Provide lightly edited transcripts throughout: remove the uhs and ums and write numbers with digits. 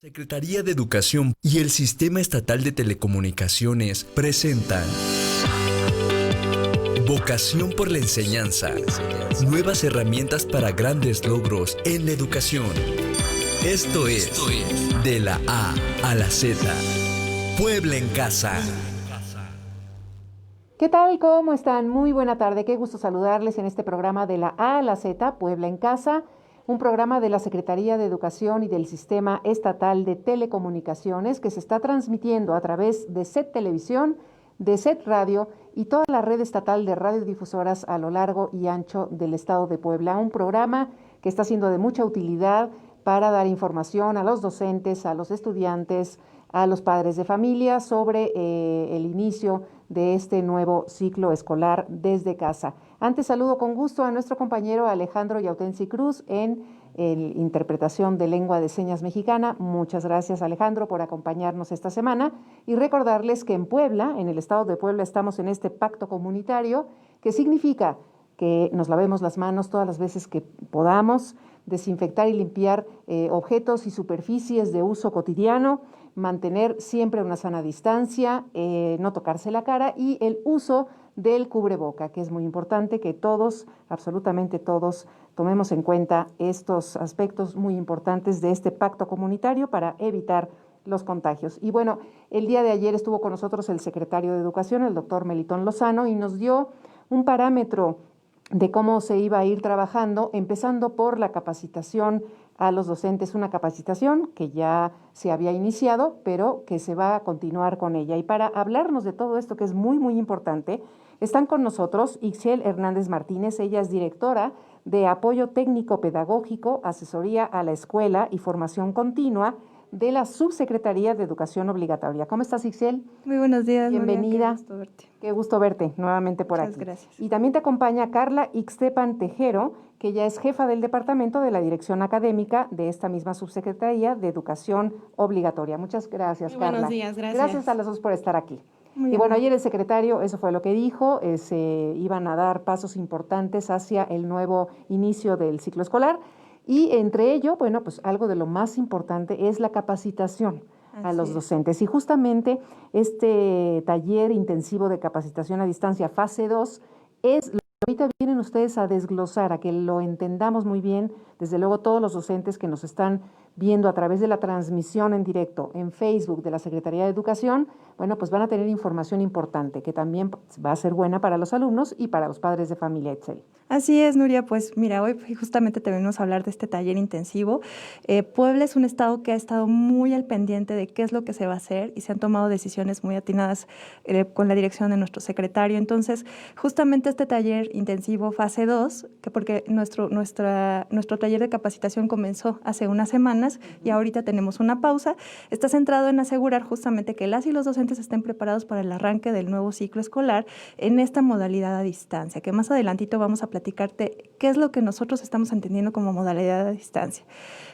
Secretaría de Educación y el Sistema Estatal de Telecomunicaciones presentan Vocación por la Enseñanza. Nuevas herramientas para grandes logros en la educación. Esto es De la A a la Z. Puebla en Casa. ¿Qué tal? ¿Cómo están? Muy buena tarde. Qué gusto saludarles en este programa de la A a la Z, Puebla en Casa, un programa de la Secretaría de Educación y del Sistema Estatal de Telecomunicaciones que se está transmitiendo a través de SET Televisión, de SET Radio y toda la red estatal de radiodifusoras a lo largo y ancho del estado de Puebla. Un programa que está siendo de mucha utilidad para dar información a los docentes, a los estudiantes, a los padres de familia sobre el inicio de este nuevo ciclo escolar desde casa. Antes saludo con gusto a nuestro compañero Alejandro Yautensi Cruz en interpretación de lengua de señas mexicana. Muchas gracias, Alejandro, por acompañarnos esta semana y recordarles que en Puebla, en el estado de Puebla, estamos en este pacto comunitario que significa que nos lavemos las manos todas las veces que podamos, desinfectar y limpiar objetos y superficies de uso cotidiano, mantener siempre una sana distancia, no tocarse la cara y el uso del cubreboca, que es muy importante que todos, absolutamente todos, tomemos en cuenta estos aspectos muy importantes de este pacto comunitario para evitar los contagios. Y bueno, el día de ayer estuvo con nosotros el secretario de Educación, el doctor Melitón Lozano, y nos dio un parámetro de cómo se iba a ir trabajando, empezando por la capacitación a los docentes, una capacitación que ya se había iniciado, pero que se va a continuar con ella. Y para hablarnos de todo esto, que es muy, muy importante, están con nosotros Ixchel Hernández Martínez. Ella es directora de Apoyo Técnico Pedagógico, Asesoría a la Escuela y Formación Continua de la Subsecretaría de Educación Obligatoria. ¿Cómo estás, Ixchel? Muy buenos días, Bienvenida. Nuria, qué gusto verte. Qué gusto verte nuevamente por Muchas aquí. Gracias. Y también te acompaña Carla Ixtepan Tejero, que ella es jefa del departamento de la dirección académica de esta misma Subsecretaría de Educación Obligatoria. Muchas gracias, Carla. Buenos días, gracias. Gracias a las dos por estar aquí. Muy y bueno, amable. ayer el secretario, eso fue lo que dijo, se iban a dar pasos importantes hacia el nuevo inicio del ciclo escolar. Y entre ello, bueno, pues algo de lo más importante es la capacitación a los docentes. Y justamente este taller intensivo de capacitación a distancia, fase 2, es lo que ahorita vienen ustedes a desglosar, a que lo entendamos muy bien, desde luego todos los docentes que nos están viendo a través de la transmisión en directo en Facebook de la Secretaría de Educación, bueno, pues van a tener información importante que también va a ser buena para los alumnos y para los padres de familia, Ixchel. Así es, Nuria, pues mira, hoy justamente te venimos a hablar de este taller intensivo. Puebla es un estado que ha estado muy al pendiente de qué es lo que se va a hacer y se han tomado decisiones muy atinadas con la dirección de nuestro secretario. Entonces, justamente este taller intensivo fase 2, que porque nuestro taller de capacitación comenzó hace unas semanas y ahorita tenemos una pausa, está centrado en asegurar justamente que las y los docentes estén preparados para el arranque del nuevo ciclo escolar en esta modalidad a distancia, que más adelantito vamos a platicarte qué es lo que nosotros estamos entendiendo como modalidad a distancia.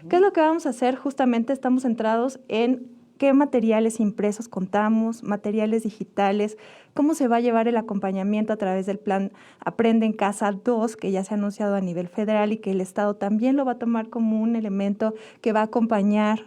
¿Qué es lo que vamos a hacer? Justamente estamos centrados en qué materiales impresos contamos, materiales digitales, cómo se va a llevar el acompañamiento a través del plan Aprende en Casa 2, que ya se ha anunciado a nivel federal y que el Estado también lo va a tomar como un elemento que va a acompañar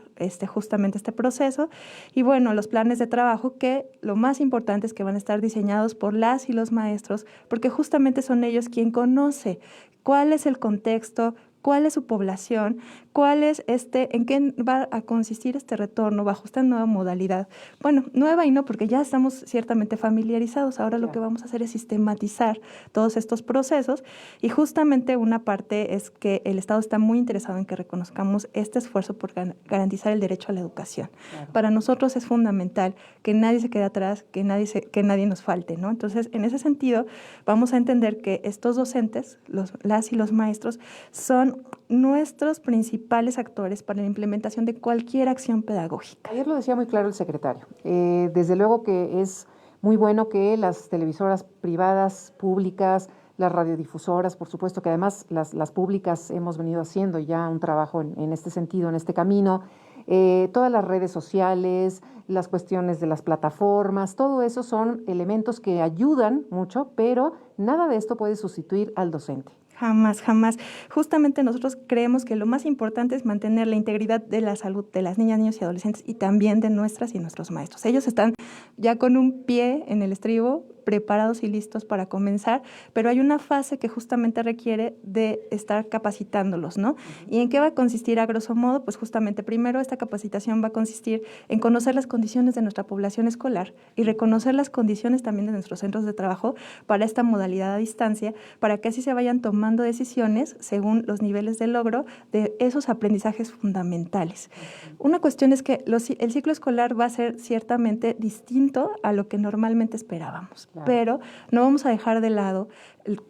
justamente este proceso. Y bueno, los planes de trabajo, que lo más importante es que van a estar diseñados por las y los maestros, porque justamente son ellos quien conoce cuál es el contexto, cuál es su población, cuál es en qué va a consistir este retorno bajo esta nueva modalidad. Bueno, nueva y no, porque ya estamos ciertamente familiarizados. Ahora lo que vamos a hacer es sistematizar todos estos procesos y justamente una parte es que el Estado está muy interesado en que reconozcamos este esfuerzo por garantizar el derecho a la educación. Claro. Para nosotros es fundamental que nadie se quede atrás, que nadie nos falte, ¿no? Entonces, en ese sentido, vamos a entender que estos docentes, las y los maestros, son nuestros principales actores para la implementación de cualquier acción pedagógica. Ayer lo decía muy claro el secretario. Desde luego que es muy bueno que las televisoras privadas, públicas, las radiodifusoras, por supuesto que además las públicas hemos venido haciendo ya un trabajo en este sentido, en este camino, todas las redes sociales, las cuestiones de las plataformas, todo eso son elementos que ayudan mucho, pero nada de esto puede sustituir al docente. Jamás, jamás. Justamente nosotros creemos que lo más importante es mantener la integridad de la salud de las niñas, niños y adolescentes y también de nuestras y nuestros maestros. Ellos están ya con un pie en el estribo, preparados y listos para comenzar, pero hay una fase que justamente requiere de estar capacitándolos, ¿no? ¿Y en qué va a consistir a grosso modo? Pues justamente primero esta capacitación va a consistir en conocer las condiciones de nuestra población escolar y reconocer las condiciones también de nuestros centros de trabajo para esta modalidad a distancia, para que así se vayan tomando decisiones según los niveles de logro de esos aprendizajes fundamentales. Una cuestión es que el ciclo escolar va a ser ciertamente distinto a lo que normalmente esperábamos. Claro. Pero no vamos a dejar de lado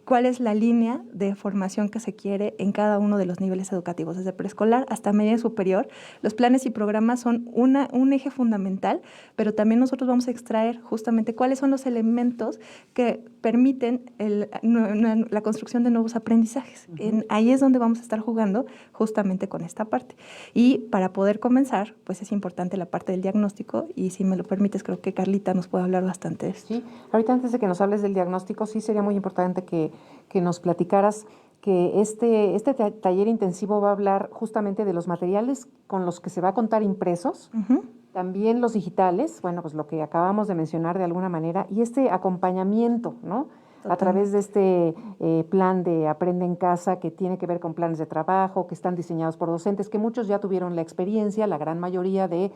cuál es la línea de formación que se quiere en cada uno de los niveles educativos, desde preescolar hasta media superior. Los planes y programas son un eje fundamental, pero también nosotros vamos a extraer justamente cuáles son los elementos que permiten la construcción de nuevos aprendizajes. Ahí es donde vamos a estar jugando justamente con esta parte. Y para poder comenzar, pues es importante la parte del diagnóstico y si me lo permites, creo que Carlita nos puede hablar bastante de esto. Sí, ahorita antes de que nos hables del diagnóstico, sí sería muy importante que nos platicaras que este taller intensivo va a hablar justamente de los materiales con los que se va a contar impresos, también los digitales, bueno, pues lo que acabamos de mencionar de alguna manera, y este acompañamiento, ¿no? Totalmente. A través de este plan de Aprende en Casa, que tiene que ver con planes de trabajo, que están diseñados por docentes, que muchos ya tuvieron la experiencia, la gran mayoría de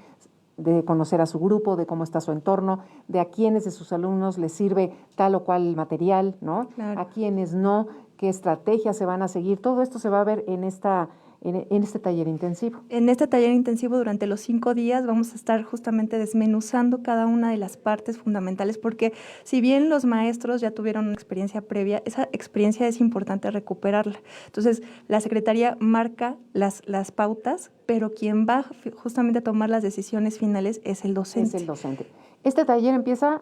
conocer a su grupo, de cómo está su entorno, de a quiénes de sus alumnos les sirve tal o cual material, ¿no? Claro. A quiénes no, qué estrategias se van a seguir. Todo esto se va a ver en este taller intensivo. En este taller intensivo durante los 5 días vamos a estar justamente desmenuzando cada una de las partes fundamentales, porque si bien los maestros ya tuvieron una experiencia previa, esa experiencia es importante recuperarla. Entonces, la Secretaría marca las pautas, pero quien va justamente a tomar las decisiones finales es el docente. Es el docente. Este taller empieza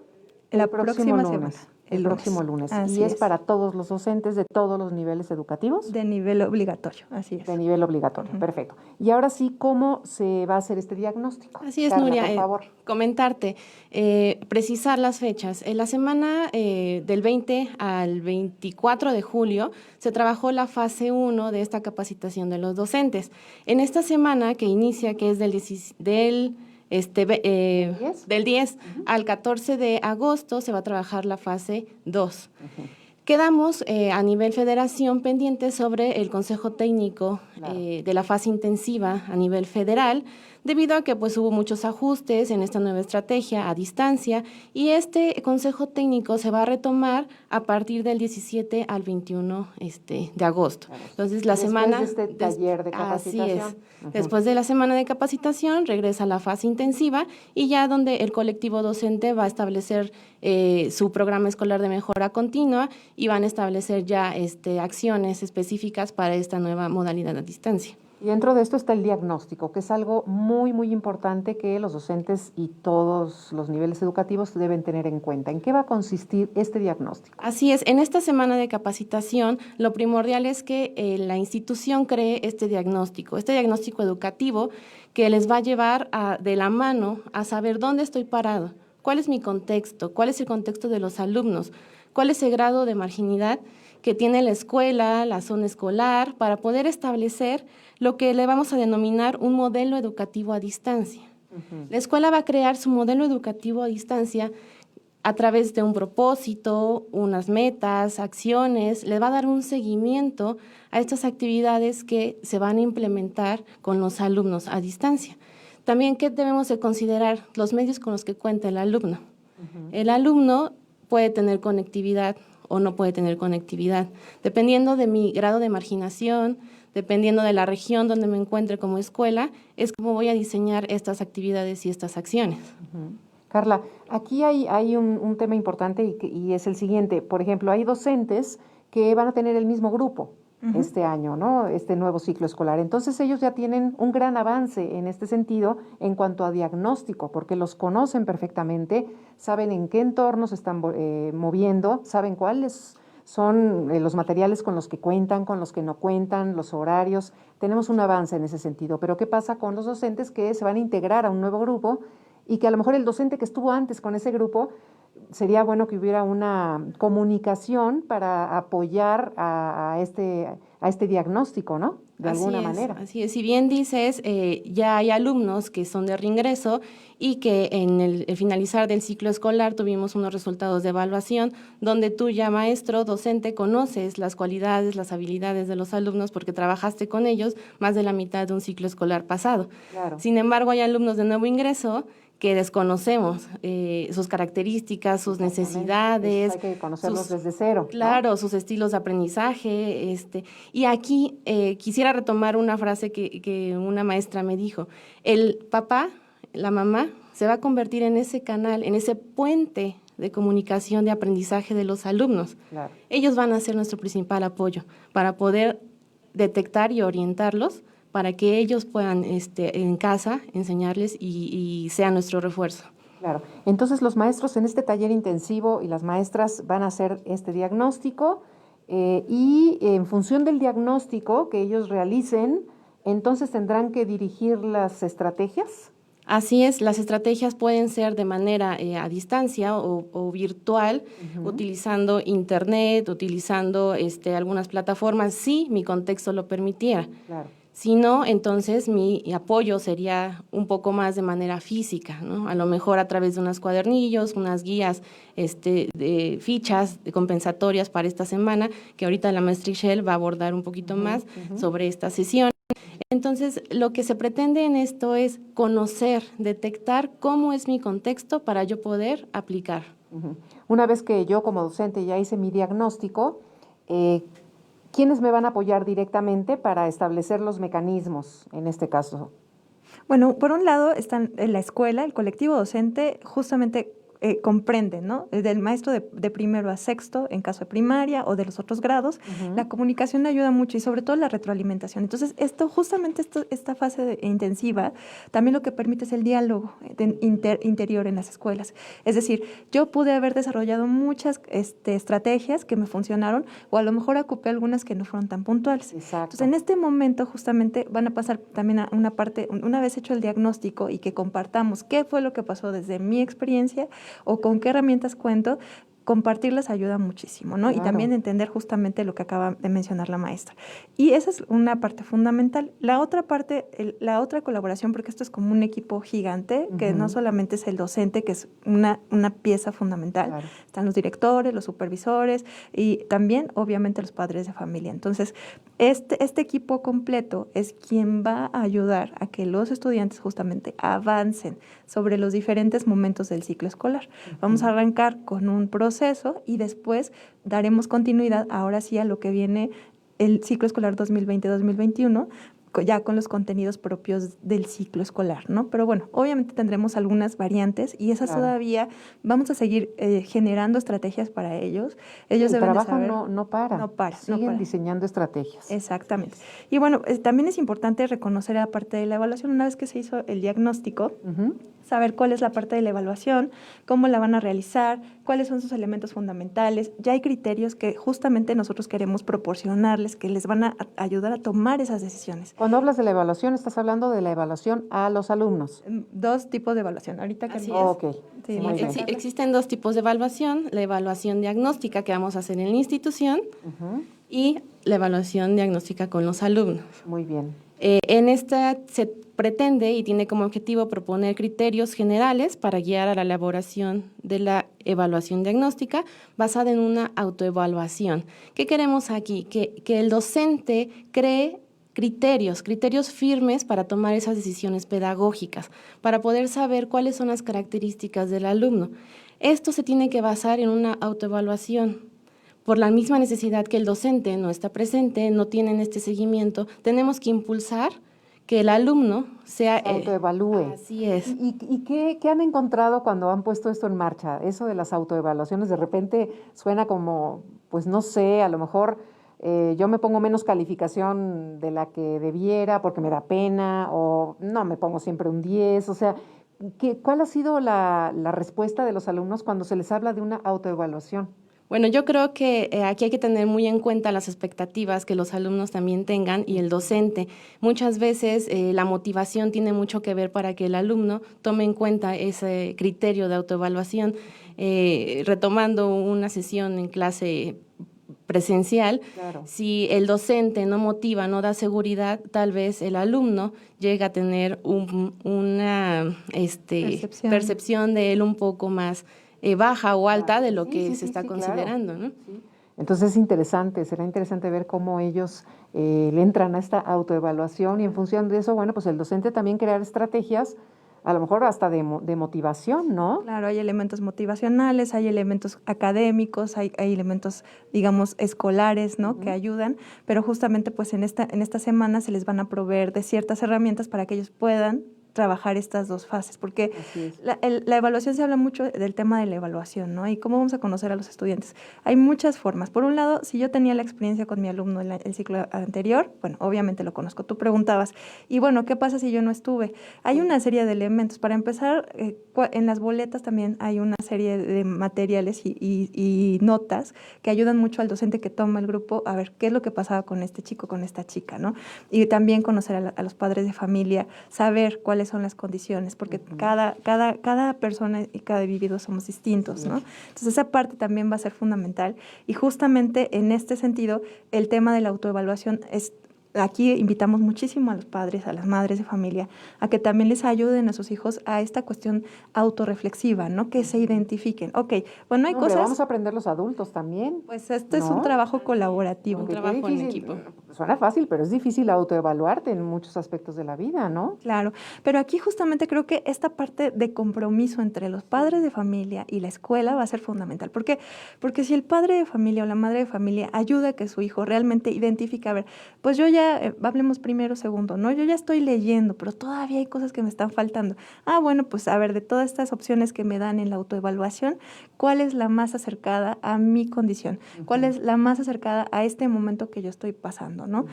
la próxima semana. El próximo lunes. Así y es para todos los docentes de todos los niveles educativos. De nivel obligatorio, así es. De nivel obligatorio, perfecto. Y ahora sí, ¿cómo se va a hacer este diagnóstico? Así es, Carla, Nuria, por favor. Comentarte, precisar las fechas. En la semana del 20 al 24 de julio se trabajó la fase 1 de esta capacitación de los docentes. En esta semana que inicia, que es del 10 al 14 de agosto se va a trabajar la fase 2. Quedamos a nivel federación pendientes sobre el Consejo Técnico de la fase intensiva a nivel federal, debido a que pues hubo muchos ajustes en esta nueva estrategia a distancia y este Consejo Técnico se va a retomar a partir del 17 al 21 de agosto. Entonces la semana de este taller de capacitación. Así es. Después de la semana de capacitación regresa la fase intensiva y ya donde el colectivo docente va a establecer su programa escolar de mejora continua y van a establecer ya acciones específicas para esta nueva modalidad a distancia. Y dentro de esto está el diagnóstico, que es algo muy, muy importante que los docentes y todos los niveles educativos deben tener en cuenta. ¿En qué va a consistir este diagnóstico? Así es, en esta semana de capacitación, lo primordial es que la institución cree este diagnóstico educativo que les va a llevar de la mano a saber dónde estoy parado, cuál es mi contexto, cuál es el contexto de los alumnos, cuál es el grado de marginalidad que tiene la escuela, la zona escolar, para poder establecer lo que le vamos a denominar un modelo educativo a distancia. La escuela va a crear su modelo educativo a distancia a través de un propósito, unas metas, acciones, le va a dar un seguimiento a estas actividades que se van a implementar con los alumnos a distancia. También, ¿qué debemos de considerar? Los medios con los que cuenta el alumno. El alumno puede tener conectividad o no puede tener conectividad, dependiendo de mi grado de marginación, dependiendo de la región donde me encuentre como escuela, es como voy a diseñar estas actividades y estas acciones. Carla, aquí hay un tema importante y es el siguiente. Por ejemplo, hay docentes que van a tener el mismo grupo este año, ¿no? Este nuevo ciclo escolar. Entonces ellos ya tienen un gran avance en este sentido en cuanto a diagnóstico, porque los conocen perfectamente, saben en qué entornos se están moviendo, saben cuáles son los materiales con los que cuentan, con los que no cuentan, los horarios. Tenemos un avance en ese sentido. Pero ¿qué pasa con los docentes que se van a integrar a un nuevo grupo y que a lo mejor el docente que estuvo antes con ese grupo sería bueno que hubiera una comunicación para apoyar a este diagnóstico, ¿no? De alguna manera. Así es. Si bien dices, ya hay alumnos que son de reingreso y que en el finalizar del ciclo escolar tuvimos unos resultados de evaluación donde tú ya maestro, docente, conoces las cualidades, las habilidades de los alumnos porque trabajaste con ellos más de la mitad de un ciclo escolar pasado. Claro. Sin embargo, hay alumnos de nuevo ingreso que desconocemos sus características, sus necesidades. Hay que conocerlos desde cero. Claro, ¿no? sus estilos de aprendizaje. Y aquí quisiera retomar una frase que una maestra me dijo. El papá, la mamá, se va a convertir en ese canal, en ese puente de comunicación, de aprendizaje de los alumnos. Claro. Ellos van a ser nuestro principal apoyo para poder detectar y orientarlos para que ellos puedan en casa enseñarles y sea nuestro refuerzo. Claro. Entonces los maestros en este taller intensivo y las maestras van a hacer este diagnóstico y en función del diagnóstico que ellos realicen, entonces tendrán que dirigir las estrategias. Así es, las estrategias pueden ser de manera a distancia o virtual, utilizando internet, utilizando algunas plataformas, si mi contexto lo permitiera. Claro. Si no, entonces mi apoyo sería un poco más de manera física, ¿no? A lo mejor a través de unos cuadernillos, unas guías, de fichas compensatorias para esta semana, que ahorita la maestra Ishel va a abordar un poquito más sobre esta sesión. Entonces, lo que se pretende en esto es conocer, detectar cómo es mi contexto para yo poder aplicar. Una vez que yo como docente ya hice mi diagnóstico, ¿quiénes me van a apoyar directamente para establecer los mecanismos en este caso? Bueno, por un lado están en la escuela, el colectivo docente justamente comprende, ¿no? Del maestro de primero a sexto, en caso de primaria o de los otros grados, la comunicación ayuda mucho y sobre todo la retroalimentación. Entonces, esta fase intensiva también lo que permite es el diálogo interior en las escuelas. Es decir, yo pude haber desarrollado muchas estrategias que me funcionaron o a lo mejor ocupé algunas que no fueron tan puntuales. Exacto. Entonces, en este momento justamente van a pasar también a una parte, una vez hecho el diagnóstico y que compartamos qué fue lo que pasó desde mi experiencia o con qué herramientas cuento, compartirlas ayuda muchísimo, ¿no? Claro. Y también entender justamente lo que acaba de mencionar la maestra. Y esa es una parte fundamental. La otra parte, la otra colaboración, porque esto es como un equipo gigante, que no solamente es el docente, que es una pieza fundamental. Claro. Están los directores, los supervisores y también, obviamente, los padres de familia. Entonces, este equipo completo es quien va a ayudar a que los estudiantes justamente avancen sobre los diferentes momentos del ciclo escolar. Vamos a arrancar con un proceso y después daremos continuidad ahora sí a lo que viene el ciclo escolar 2020-2021, ya con los contenidos propios del ciclo escolar, ¿no? Pero bueno, obviamente tendremos algunas variantes y esas todavía vamos a seguir generando estrategias para ellos. Ellos el deben trabajo de saber, no para. No para. Siguen diseñando estrategias. Exactamente. Y bueno, también es importante reconocer la parte de la evaluación. Una vez que se hizo el diagnóstico, saber cuál es la parte de la evaluación, cómo la van a realizar, cuáles son sus elementos fundamentales. Ya hay criterios que justamente nosotros queremos proporcionarles, que les van a ayudar a tomar esas decisiones. Cuando hablas de la evaluación, estás hablando de la evaluación a los alumnos. Dos tipos de evaluación. Ahorita que Okay. Sí, existen dos tipos de evaluación, la evaluación diagnóstica que vamos a hacer en la institución y la evaluación diagnóstica con los alumnos. Muy bien. En esta se pretende y tiene como objetivo proponer criterios generales para guiar a la elaboración de la evaluación diagnóstica basada en una autoevaluación. ¿Qué queremos aquí? Que el docente cree criterios firmes para tomar esas decisiones pedagógicas, para poder saber cuáles son las características del alumno. Esto se tiene que basar en una autoevaluación. Por la misma necesidad que el docente no está presente, no tienen este seguimiento, tenemos que impulsar que el alumno sea... autoevalúe. Así es. ¿Y qué han encontrado cuando han puesto esto en marcha? Eso de las autoevaluaciones de repente suena como, pues no sé, a lo mejor yo me pongo menos calificación de la que debiera porque me da pena o no me pongo siempre un 10, o sea, ¿cuál ha sido la respuesta de los alumnos cuando se les habla de una autoevaluación? Bueno, yo creo que aquí hay que tener muy en cuenta las expectativas que los alumnos también tengan y el docente. Muchas veces la motivación tiene mucho que ver para que el alumno tome en cuenta ese criterio de autoevaluación. Retomando una sesión en clase presencial, Claro. si el docente no motiva, no da seguridad, tal vez el alumno llega a tener una percepción de él un poco más baja o alta de lo que se está considerando, claro. ¿no? Sí. Entonces será interesante ver cómo ellos le entran a esta autoevaluación y en función de eso, bueno, pues el docente también crear estrategias, a lo mejor hasta de motivación, ¿no? Claro, hay elementos motivacionales, hay elementos académicos, hay elementos, digamos, escolares, ¿no? Que ayudan, pero justamente pues en esta semana se les van a proveer de ciertas herramientas para que ellos puedan trabajar estas dos fases, porque la evaluación se habla mucho del tema de la evaluación, ¿no? Y cómo vamos a conocer a los estudiantes. Hay muchas formas. Por un lado, si yo tenía la experiencia con mi alumno en el ciclo anterior, bueno, obviamente lo conozco. Tú preguntabas, y bueno, ¿qué pasa si yo no estuve? Hay una serie de elementos. Para empezar, en las boletas también hay una serie de materiales y notas que ayudan mucho al docente que toma el grupo a ver qué es lo que pasaba con este chico, con esta chica, ¿no? Y también conocer a los padres de familia, saber cuáles son las condiciones, porque cada persona y cada individuo somos distintos, ¿no? Entonces esa parte también va a ser fundamental y justamente en este sentido el tema de la autoevaluación es. Aquí invitamos muchísimo a los padres, a las madres de familia, a que también les ayuden a sus hijos a esta cuestión autorreflexiva, ¿no? Que se identifiquen. Ok, bueno, hay cosas... Vamos a aprender los adultos también. Pues esto es un trabajo colaborativo. Un trabajo en equipo. Suena fácil, pero es difícil autoevaluarte en muchos aspectos de la vida, ¿no? Claro, pero aquí justamente creo que esta parte de compromiso entre los padres de familia y la escuela va a ser fundamental. ¿Por qué? Porque si el padre de familia o la madre de familia ayuda a que su hijo realmente identifique, a ver, pues yo ya, hablemos primero, segundo, ¿no? Yo ya estoy leyendo, pero todavía hay cosas que me están faltando. Ah, bueno, pues a ver, de todas estas opciones que me dan en la autoevaluación, ¿cuál es la más acercada a mi condición? ¿Cuál es la más acercada a este momento que yo estoy pasando, ¿no?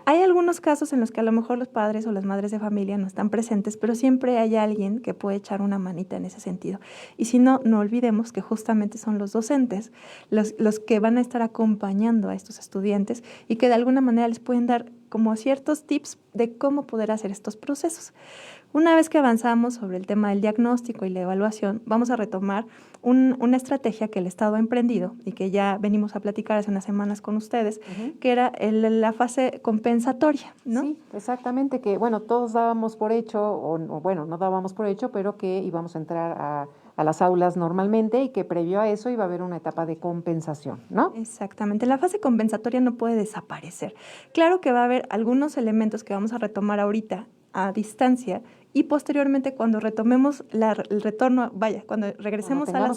Hay algunos casos en los que a lo mejor los padres o las madres de familia no están presentes, pero siempre hay alguien que puede echar una manita en ese sentido. Y si no, no olvidemos que justamente son los docentes los que van a estar acompañando a estos estudiantes y que de alguna manera les pueden dar como ciertos tips de cómo poder hacer estos procesos. Una vez que avanzamos sobre el tema del diagnóstico y la evaluación, vamos a retomar una estrategia que el Estado ha emprendido y que ya venimos a platicar hace unas semanas con ustedes, que era la fase compensatoria, ¿no? Sí, exactamente, que bueno, todos dábamos por hecho, o bueno, no dábamos por hecho, pero que íbamos a entrar a las aulas normalmente y que previo a eso iba a haber una etapa de compensación, ¿no? Exactamente, la fase compensatoria no puede desaparecer. Claro que va a haber algunos elementos que vamos a retomar ahorita a distancia y posteriormente cuando retomemos el retorno, cuando regresemos cuando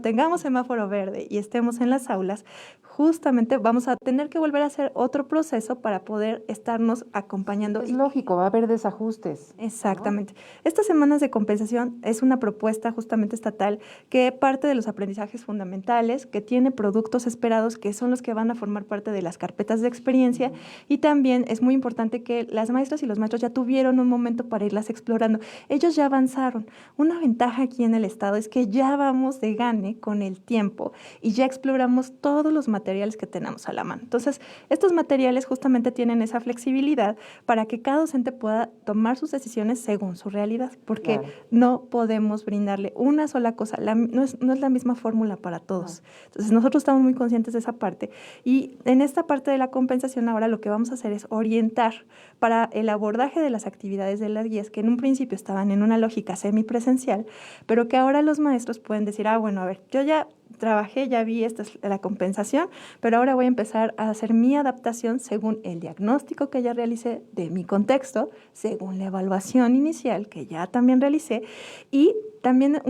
tengamos semáforo verde y estemos en las aulas, justamente vamos a tener que volver a hacer otro proceso para poder estarnos acompañando. Es lógico, va a haber desajustes. Exactamente. ¿No? Estas semanas de compensación es una propuesta justamente estatal que parte de los aprendizajes fundamentales, que tiene productos esperados que son los que van a formar parte de las carpetas de experiencia y también es muy importante que las maestras y los maestros ya tuvieron un momento para irlas explorando. Ellos ya avanzaron. Una ventaja aquí en el Estado es que ya vamos de gane con el tiempo y ya exploramos todos los materiales que tenemos a la mano. Entonces, estos materiales justamente tienen esa flexibilidad para que cada docente pueda tomar sus decisiones según su realidad, porque no podemos brindarle una sola cosa, no es la misma fórmula para todos. Entonces, nosotros estamos muy conscientes de esa parte y en esta parte de la compensación ahora lo que vamos a hacer es orientar para el abordaje de las actividades de las guías que en un principio estaban en una lógica semipresencial, pero que ahora los maestros pueden decir, bueno, a ver, yo ya trabajé, ya vi, esta es la compensación, pero ahora voy a empezar a hacer mi adaptación según el diagnóstico que ya realicé de mi contexto, según la evaluación inicial que ya también realicé y también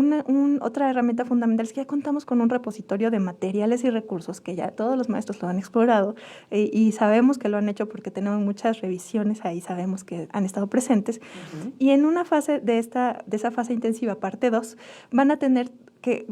otra herramienta fundamental es que ya contamos con un repositorio de materiales y recursos que ya todos los maestros lo han explorado y sabemos que lo han hecho porque tenemos muchas revisiones ahí, sabemos que han estado presentes. Y en una fase de esa fase intensiva, parte 2, van a tener que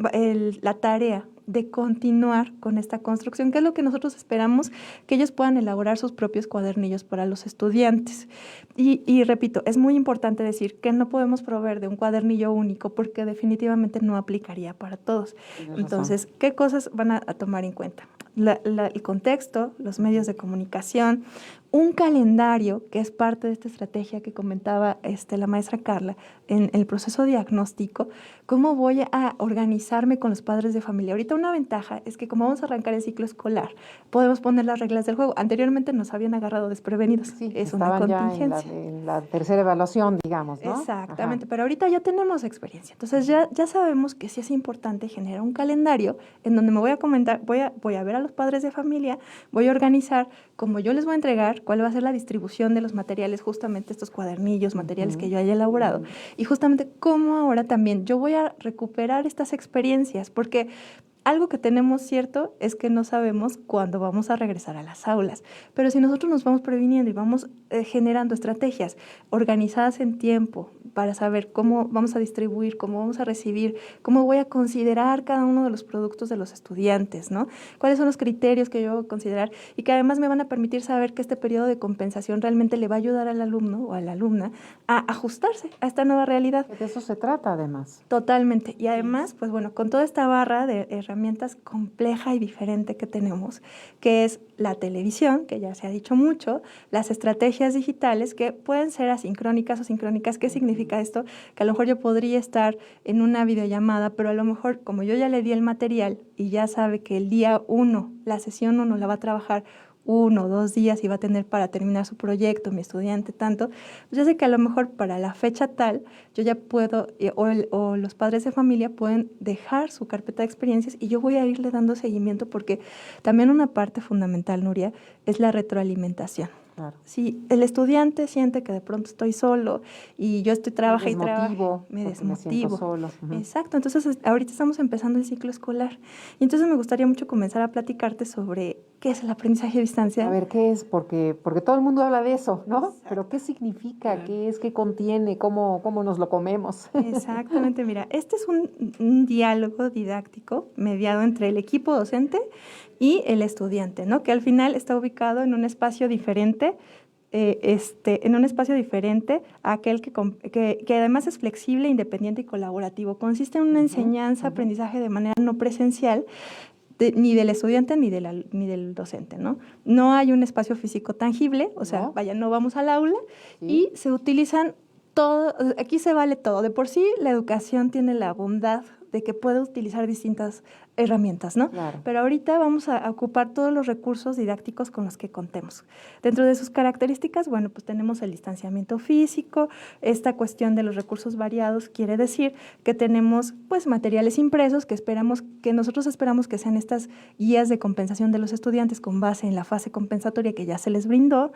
la tarea de continuar con esta construcción, que es lo que nosotros esperamos, que ellos puedan elaborar sus propios cuadernillos para los estudiantes. Y repito, es muy importante decir que no podemos proveer de un cuadernillo único porque definitivamente no aplicaría para todos. Entonces, ¿qué cosas van a tomar en cuenta? El contexto, los medios de comunicación, un calendario que es parte de esta estrategia que comentaba la maestra Carla en el proceso diagnóstico, cómo voy a organizarme con los padres de familia. Ahorita una ventaja es que como vamos a arrancar el ciclo escolar, podemos poner las reglas del juego. Anteriormente nos habían agarrado desprevenidos, Sí, es una contingencia. Ya en la tercera evaluación, digamos, ¿no? Exactamente, pero ahorita ya tenemos experiencia. Entonces ya sabemos que sí es importante generar un calendario en donde me voy a comentar, voy a ver a los padres de familia, voy a organizar cómo yo les voy a entregar, cuál va a ser la distribución de los materiales, justamente estos cuadernillos, materiales que yo haya elaborado, y justamente cómo ahora también yo voy a recuperar estas experiencias, porque algo que tenemos cierto es que no sabemos cuándo vamos a regresar a las aulas, pero si nosotros nos vamos previniendo y vamos generando estrategias organizadas en tiempo para saber cómo vamos a distribuir, cómo vamos a recibir, cómo voy a considerar cada uno de los productos de los estudiantes, ¿no? Cuáles son los criterios que yo voy a considerar y que además me van a permitir saber que este periodo de compensación realmente le va a ayudar al alumno o a la alumna a ajustarse a esta nueva realidad. De eso se trata, además. Totalmente. Y además, pues bueno, con toda esta barra de herramientas compleja y diferente que tenemos, que es la televisión, que ya se ha dicho mucho, las estrategias digitales que pueden ser asincrónicas o sincrónicas. ¿Qué significa esto? Que a lo mejor yo podría estar en una videollamada, pero a lo mejor como yo ya le di el material y ya sabe que el día 1, la sesión 1 la va a trabajar 1 o 2 días y va a tener para terminar su proyecto, mi estudiante tanto, pues yo sé que a lo mejor para la fecha tal, yo ya puedo, o los padres de familia pueden dejar su carpeta de experiencias y yo voy a irle dando seguimiento porque también una parte fundamental, Nuria, es la retroalimentación. Claro. Si el estudiante siente que de pronto estoy solo y yo estoy trabajando y trabajando, me desmotivo. Solo. Exacto, entonces ahorita estamos empezando el ciclo escolar y entonces me gustaría mucho comenzar a platicarte sobre qué es el aprendizaje a distancia. A ver, ¿qué es? Porque todo el mundo habla de eso, ¿no? Exacto. Pero ¿qué significa? ¿Qué es? ¿Qué contiene? ¿Cómo nos lo comemos? Exactamente, mira, este es un diálogo didáctico mediado entre el equipo docente y el estudiante, ¿no? Que al final está ubicado en un espacio diferente, a aquel que además es flexible, independiente y colaborativo. Consiste en una enseñanza, aprendizaje de manera no presencial, ni del estudiante ni del docente, ¿no? No hay un espacio físico tangible, o sea, no vamos al aula y se utilizan todo, aquí se vale todo. De por sí la educación tiene la bondad de que puede utilizar distintas herramientas, ¿no? Claro. Pero ahorita vamos a ocupar todos los recursos didácticos con los que contemos. Dentro de sus características, bueno, pues tenemos el distanciamiento físico, esta cuestión de los recursos variados quiere decir que tenemos pues materiales impresos que nosotros esperamos que sean estas guías de compensación de los estudiantes con base en la fase compensatoria que ya se les brindó.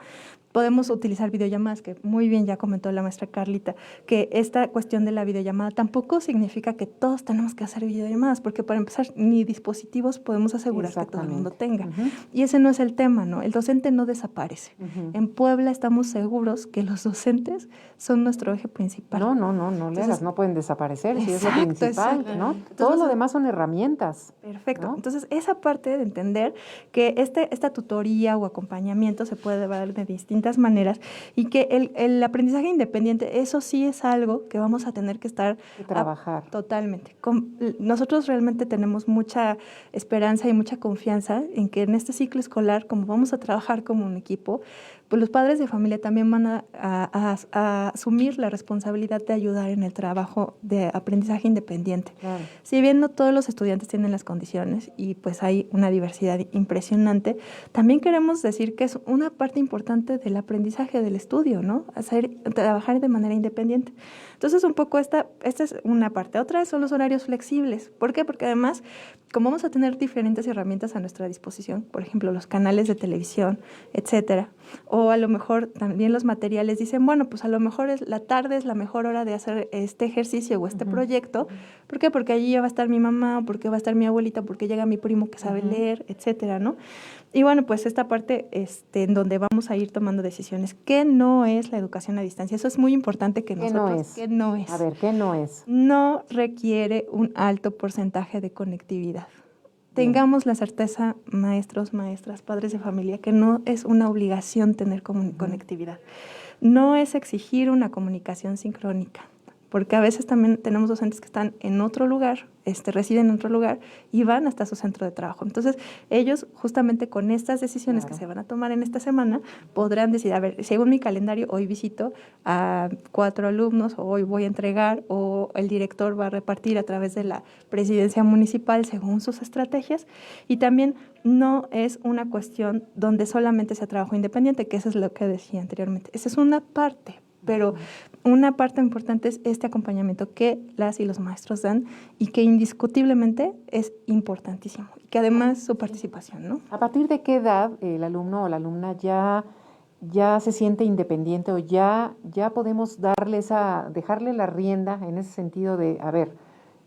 Podemos utilizar videollamadas, que muy bien ya comentó la maestra Carlita, que esta cuestión de la videollamada tampoco significa que todos tenemos que hacer videollamadas, porque para empezar ni dispositivos podemos asegurar que todo el mundo tenga. Y ese no es el tema, ¿no? El docente no desaparece. En Puebla estamos seguros que los docentes son nuestro eje principal. No pueden desaparecer, si es lo principal, ¿no? Entonces, todo lo demás son herramientas. Perfecto. ¿No? Entonces, esa parte de entender que esta tutoría o acompañamiento se puede dar de distintas maneras y que el aprendizaje independiente, eso sí es algo que vamos a tener que estar... trabajar. Totalmente. Nosotros realmente tenemos mucha esperanza y mucha confianza en que en este ciclo escolar, como vamos a trabajar como un equipo, pues los padres de familia también van a asumir la responsabilidad de ayudar en el trabajo de aprendizaje independiente. Claro. Si bien no todos los estudiantes tienen las condiciones y pues hay una diversidad impresionante, también queremos decir que es una parte importante del aprendizaje del estudio, ¿no? Trabajar de manera independiente. Entonces, un poco esta es una parte. Otra son los horarios flexibles. ¿Por qué? Porque además, como vamos a tener diferentes herramientas a nuestra disposición, por ejemplo, los canales de televisión, etcétera, o a lo mejor también los materiales dicen, bueno, pues a lo mejor la tarde es la mejor hora de hacer este ejercicio o este proyecto. ¿Por qué? Porque allí ya va a estar mi mamá, o porque va a estar mi abuelita, porque llega mi primo que sabe leer, etcétera, ¿no? Y bueno, pues esta parte en donde vamos a ir tomando decisiones. ¿Qué no es la educación a distancia? Eso es muy importante que nosotros... ¿Qué no es? A ver, ¿qué no es? No requiere un alto porcentaje de conectividad. Tengamos la certeza, maestros, maestras, padres de familia, que no es una obligación tener conectividad. No es exigir una comunicación sincrónica, porque a veces también tenemos docentes que están en otro lugar, residen en otro lugar y van hasta su centro de trabajo. Entonces, ellos justamente con estas decisiones que se van a tomar en esta semana, podrán decir, a ver, según mi calendario, hoy visito a 4 alumnos, o hoy voy a entregar, o el director va a repartir a través de la presidencia municipal según sus estrategias. Y también no es una cuestión donde solamente sea trabajo independiente, que eso es lo que decía anteriormente. Esa es una parte, pero una parte importante es este acompañamiento que las y los maestros dan y que indiscutiblemente es importantísimo, y que además su participación, ¿no? ¿A partir de qué edad el alumno o la alumna ya se siente independiente o ya podemos dejarle la rienda en ese sentido de, a ver,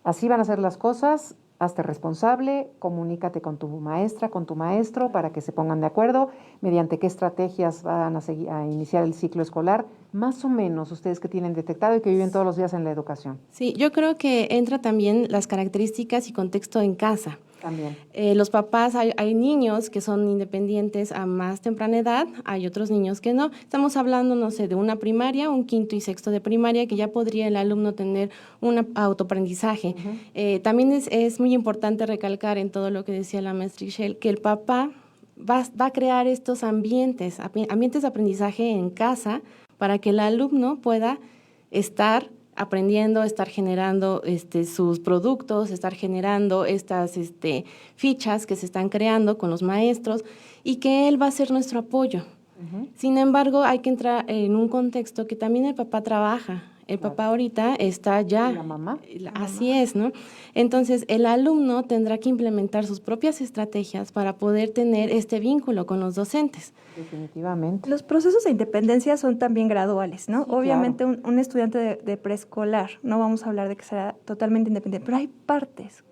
así van a ser las cosas, hazte responsable, comunícate con tu maestra, con tu maestro para que se pongan de acuerdo, mediante qué estrategias van a iniciar el ciclo escolar, más o menos ustedes que tienen detectado y que viven todos los días en la educación? Sí, yo creo que entra también las características y contexto en casa. También. Los papás, hay niños que son independientes a más temprana edad, hay otros niños que no. Estamos hablando, no sé, de una primaria, un quinto y sexto de primaria, que ya podría el alumno tener un autoaprendizaje. También es muy importante recalcar en todo lo que decía la maestra Ixchel, que el papá va a crear estos ambientes de aprendizaje en casa para que el alumno pueda estar aprendiendo, estar generando sus productos, estar generando estas fichas que se están creando con los maestros, y que él va a ser nuestro apoyo. Sin embargo, hay que entrar en un contexto que también el papá trabaja. El papá ahorita está ya. ¿La mamá? Así es, ¿no? Entonces, el alumno tendrá que implementar sus propias estrategias para poder tener este vínculo con los docentes. Definitivamente. Los procesos de independencia son también graduales, ¿no? Sí, obviamente claro. un estudiante de preescolar, no vamos a hablar de que será totalmente independiente, pero hay partes.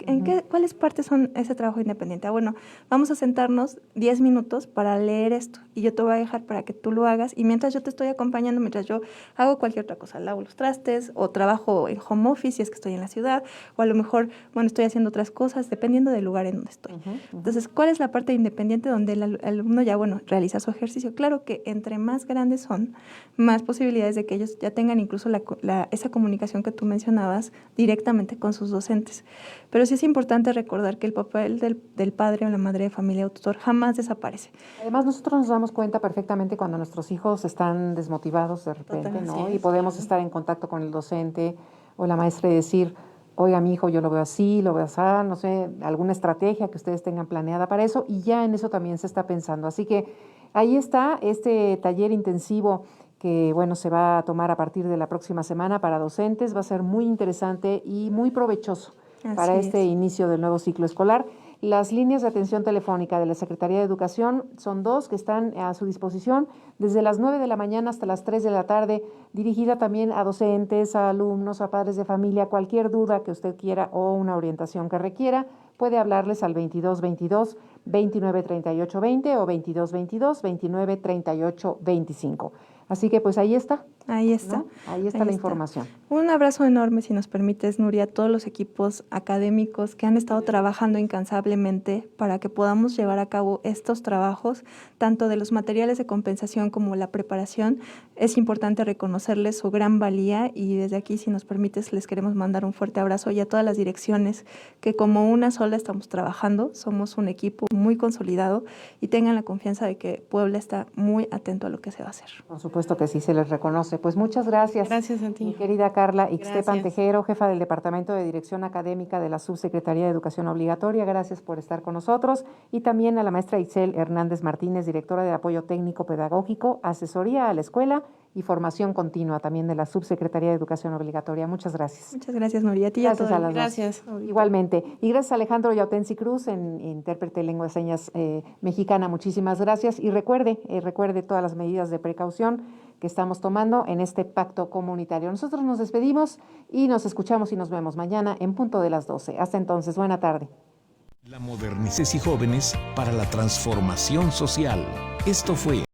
¿Cuáles partes son ese trabajo independiente? Bueno, vamos a sentarnos 10 minutos para leer esto y yo te voy a dejar para que tú lo hagas, y mientras yo te estoy acompañando, mientras yo hago cualquier otra cosa, lavo los trastes o trabajo en home office si es que estoy en la ciudad, o a lo mejor, estoy haciendo otras cosas dependiendo del lugar en donde estoy. Entonces, ¿cuál es la parte independiente donde el alumno ya, realiza su ejercicio? Claro que entre más grandes son, más posibilidades de que ellos ya tengan incluso esa comunicación que tú mencionabas directamente con sus docentes. Pero sí es importante recordar que el papel del padre o la madre de familia o tutor jamás desaparece. Además, nosotros nos damos cuenta perfectamente cuando nuestros hijos están desmotivados de repente, Totalmente. ¿no? Y podemos estar en contacto con el docente o la maestra y decir, oiga, mi hijo, yo lo veo así, no sé, alguna estrategia que ustedes tengan planeada para eso, y ya en eso también se está pensando. Así que ahí está este taller intensivo que, se va a tomar a partir de la próxima semana para docentes. Va a ser muy interesante y muy provechoso para este inicio del nuevo ciclo escolar. Las líneas de atención telefónica de la Secretaría de Educación son 2 que están a su disposición desde las 9 de la mañana hasta las 3 de la tarde, dirigida también a docentes, a alumnos, a padres de familia. Cualquier duda que usted quiera o una orientación que requiera, puede hablarles al 2222-293820 o 2222-293825. Así que pues ahí está. Ahí está. ¿No? Ahí está la información. Un abrazo enorme, si nos permites, Nuria, a todos los equipos académicos que han estado trabajando incansablemente para que podamos llevar a cabo estos trabajos, tanto de los materiales de compensación como la preparación. Es importante reconocerles su gran valía, y desde aquí, si nos permites, les queremos mandar un fuerte abrazo, y a todas las direcciones que como una sola estamos trabajando. Somos un equipo muy consolidado, y tengan la confianza de que Puebla está muy atento a lo que se va a hacer. Por supuesto que sí, se les reconoce. Pues muchas gracias. Gracias a ti. Mi querida Carla Ixtepan Gracias. Tejero, jefa del Departamento de Dirección Académica de la Subsecretaría de Educación Obligatoria. Gracias por estar con nosotros. Y también a la maestra Itzel Hernández Martínez, directora de Apoyo Técnico Pedagógico, Asesoría a la Escuela y Formación Continua también de la Subsecretaría de Educación Obligatoria. Muchas gracias. Muchas gracias, Nuria. A ti y a Gracias todos. a las dos. Gracias. Igualmente. Y gracias a Alejandro Yautensi Cruz, intérprete de lengua de señas mexicana. Muchísimas gracias. Y recuerde todas las medidas de precaución que estamos tomando en este pacto comunitario. Nosotros nos despedimos y nos escuchamos y nos vemos mañana en punto de las 12. Hasta entonces, buena tarde. La modernización y jóvenes para la transformación social. Esto fue